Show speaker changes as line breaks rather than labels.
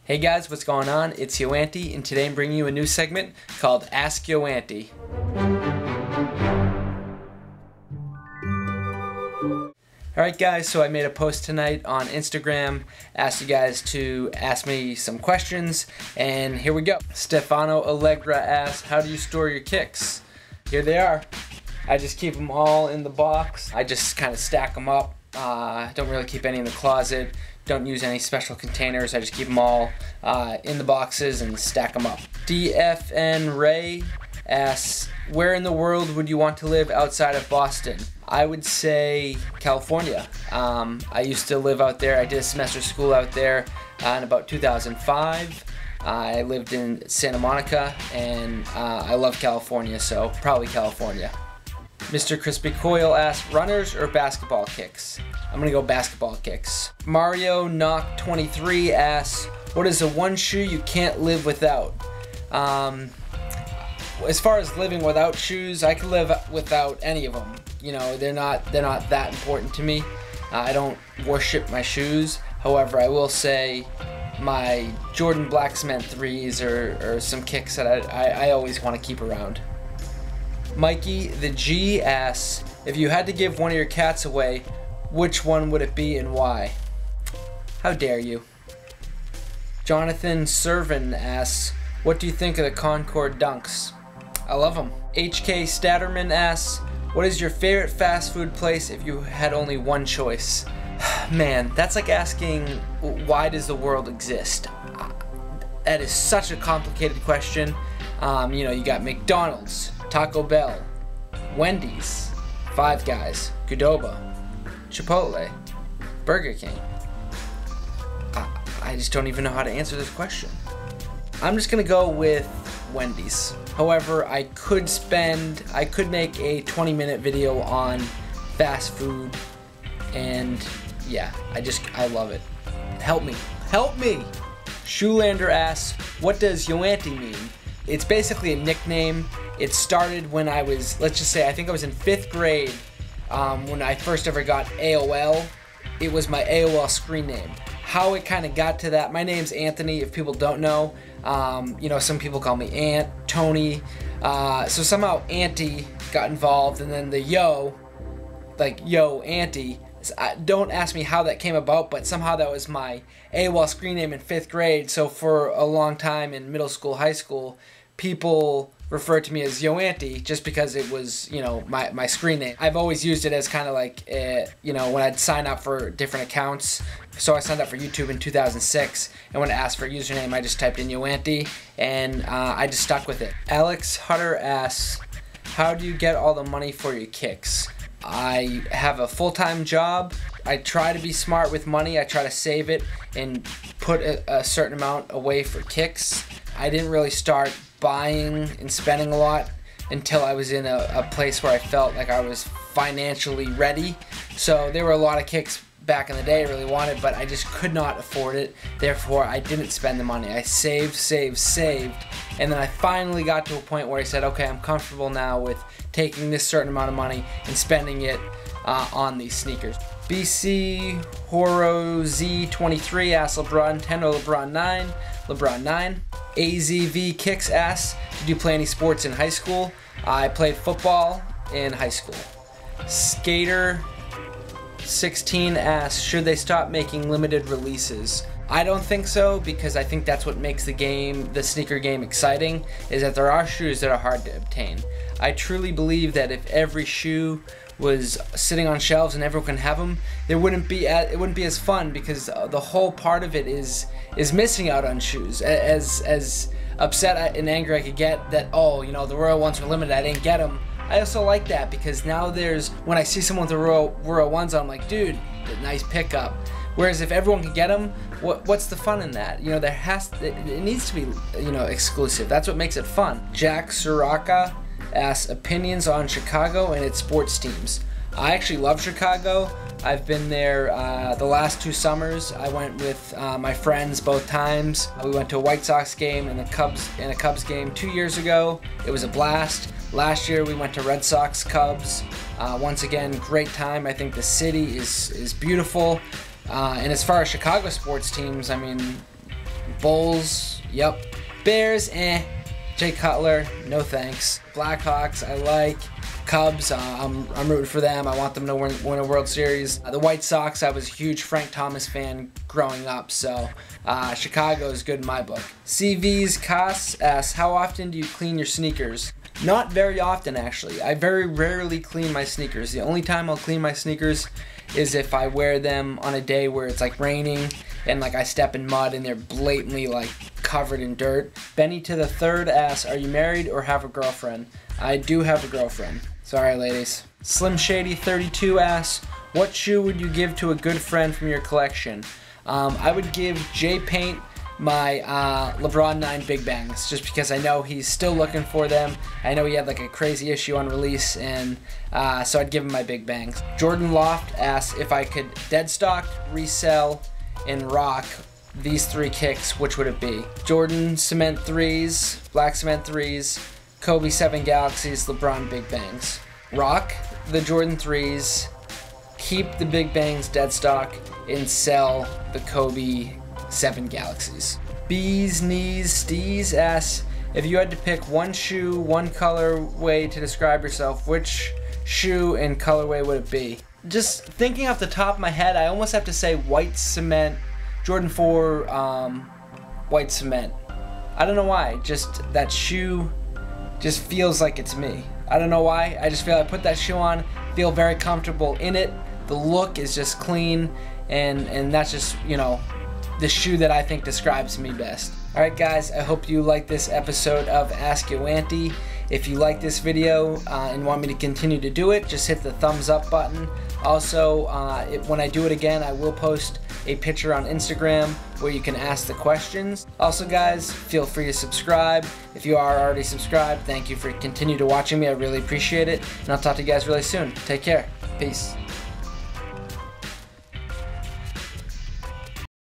Hey guys, what's going on? It's Yo Auntie, and today I'm bringing you a new segment called Ask YoAnty. Alright guys, so I made a post tonight on Instagram, asked you guys to ask me some questions, and here we go. Stefano Allegra asked, how do you store your kicks? Here they are. I just keep them all in the box. I just kind of stack them up. Don't really keep any in the closet. Don't use any special containers. I just keep them all in the boxes and stack them up. DFN Ray asks, where in the world would you want to live outside of Boston? I would say California. I used to live out there. I did a semester of school out there in about 2005. I lived in Santa Monica, and I love California, so probably California. Mr. Crispy Coil asks, runners or basketball kicks? I'm gonna go basketball kicks. Mario Knock 23 asks, what is the one shoe you can't live without? As far as living without shoes, I could live without any of them. You know, they're not that important to me. I don't worship my shoes. However, I will say my Jordan Black Cement 3s are some kicks that I always want to keep around. Mikey the G asks, if you had to give one of your cats away, which one would it be and why? How dare you? Jonathan Servin asks, what do you think of the Concord Dunks? I love them. HK Statterman asks, what is your favorite fast food place if you had only one choice? Man, that's like asking, why does the world exist? That is such a complicated question. You know, you got McDonald's, Taco Bell, Wendy's, Five Guys, Qdoba, Chipotle, Burger King. I just don't even know how to answer this question. I'm just gonna go with Wendy's. However, I could make a 20-minute video on fast food, and yeah, I love it. Help me. Shoelander asks, what does Yo Auntie mean? It's basically a nickname. It started when I was, let's just say, I think I was in 5th grade when I first ever got AOL. It was my AOL screen name. How it kind of got to that, my name's Anthony, if people don't know. You know, some people call me Aunt, Tony. So somehow Auntie got involved, and then the Yo, like Yo Auntie. Don't ask me how that came about, but somehow that was my AOL screen name in 5th grade. So for a long time in middle school, high school, people referred to me as Yo Auntie just because it was, you know, my screen name. I've always used it as kind of like, you know, when I'd sign up for different accounts. So I signed up for YouTube in 2006, and when I asked for a username, I just typed in Yo Auntie, and I just stuck with it. Alex Hutter asks, how do you get all the money for your kicks? I have a full-time job. I try to be smart with money. I try to save it and put a certain amount away for kicks. I didn't really start buying and spending a lot until I was in a place where I felt like I was financially ready. So there were a lot of kicks back in the day I really wanted, but I just could not afford it. Therefore, I didn't spend the money. I saved, and then I finally got to a point where I said, okay, I'm comfortable now with taking this certain amount of money and spending it on these sneakers. BC Horo Z23 asks, LeBron 10 or LeBron 9? LeBron 9. AZV Kicks asks, did you play any sports in high school? I played football in high school. Skater 16 asks, should they stop making limited releases? I don't think so, because I think that's what makes the sneaker game exciting, is that there are shoes that are hard to obtain. I truly believe that if every shoe was sitting on shelves and everyone can have them, it wouldn't be as fun, because the whole part of it is missing out on shoes. As upset and angry I could get that, oh, you know, the Royal ones were limited, I didn't get them. I also like that, because now when I see someone with the Royal ones on, I'm like, dude, nice pickup. Whereas if everyone can get them, what's the fun in that? You know, it needs to be, you know, exclusive. That's what makes it fun. Jack Soraka asks, opinions on Chicago and its sports teams. I actually love Chicago. I've been there the last 2 summers. I went with my friends both times. We went to a White Sox game and a Cubs game 2 years ago. It was a blast. Last year we went to Red Sox Cubs. Once again, great time. I think the city is beautiful. And as far as Chicago sports teams, I mean, Bulls, yep. Bears, Jay Cutler, no thanks. Blackhawks, I like. Cubs, I'm rooting for them. I want them to win a World Series. The White Sox, I was a huge Frank Thomas fan growing up, so Chicago is good in my book. CV's Cass asks, how often do you clean your sneakers? Not very often, actually. I very rarely clean my sneakers. The only time I'll clean my sneakers is if I wear them on a day where it's like raining and like I step in mud and they're blatantly like covered in dirt. Benny to the third asks, are you married or have a girlfriend? I do have a girlfriend. Sorry, ladies. Slim Shady 32 asks, what shoe would you give to a good friend from your collection? I would give Jay Paint my LeBron 9 Big Bangs, just because I know he's still looking for them. I know he had like a crazy issue on release, and so I'd give him my Big Bangs. Jordan Loft asks if I could dead stock, resell, and rock these 3 kicks, which would it be? Jordan Cement 3s, Black Cement 3s, Kobe 7 Galaxies, LeBron Big Bangs. Rock the Jordan 3s, keep the Big Bangs dead stock, and sell the Kobe 7 Galaxies. Bees Knees Steez asks, if you had to pick one shoe, one colorway to describe yourself, which shoe and colorway would it be? Just thinking off the top of my head, I almost have to say white cement, Jordan 4 white cement. I don't know why, just that shoe just feels like it's me. I don't know why, I just feel I put that shoe on, feel very comfortable in it. The look is just clean, and that's just, you know, the shoe that I think describes me best. Alright guys, I hope you like this episode of Ask YoAnty. If you like this video and want me to continue to do it, just hit the thumbs up button. Also, when I do it again, I will post a picture on Instagram where you can ask the questions. Also guys, feel free to subscribe. If you are already subscribed, thank you for continuing to watching me. I really appreciate it. And I'll talk to you guys really soon. Take care. Peace.